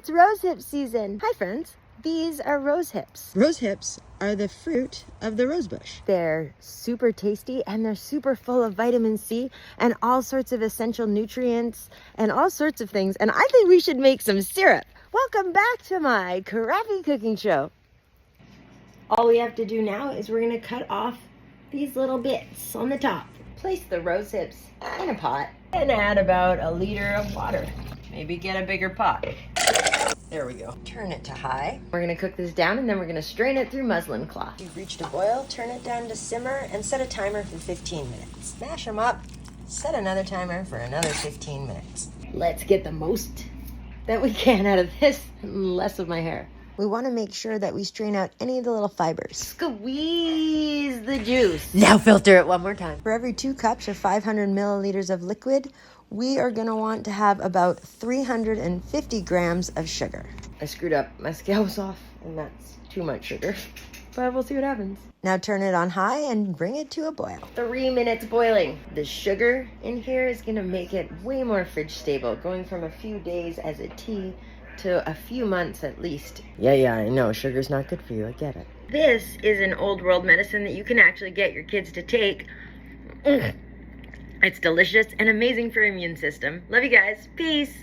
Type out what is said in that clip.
It's rosehip season. Hi friends, these are rosehips. Rosehips are the fruit of the rosebush. They're super tasty and they're super full of vitamin C and all sorts of essential nutrients and all sorts of things. And I think we should make some syrup. Welcome back to my crappy cooking show. All we have to do now is we're gonna cut off these little bits on the top. Place the rosehips in a pot and add about a liter of water. Maybe get a bigger pot. There we go. Turn it to high. We're gonna cook this down and then we're gonna strain it through muslin cloth. You've reached a boil, turn it down to simmer and set a timer for 15 minutes. Mash them up, set another timer for another 15 minutes. Let's get the most that we can out of this and less of my hair. We want to make sure that we strain out any of the little fibers. Squeeze the juice. Now filter it one more time. For every 2 cups or 500 milliliters of liquid, we are going to want to have about 350 grams of sugar. I screwed up. My scale was off, and that's too much sugar. But we'll see what happens. Now turn it on high and bring it to a boil. 3 minutes boiling. The sugar in here is going to make it way more fridge stable, going from a few days as a tea to a few months at least. Yeah, I know. Sugar's not good for you. I get it. This is an old world medicine that you can actually get your kids to take. It's delicious and amazing for your immune system. Love you guys. Peace.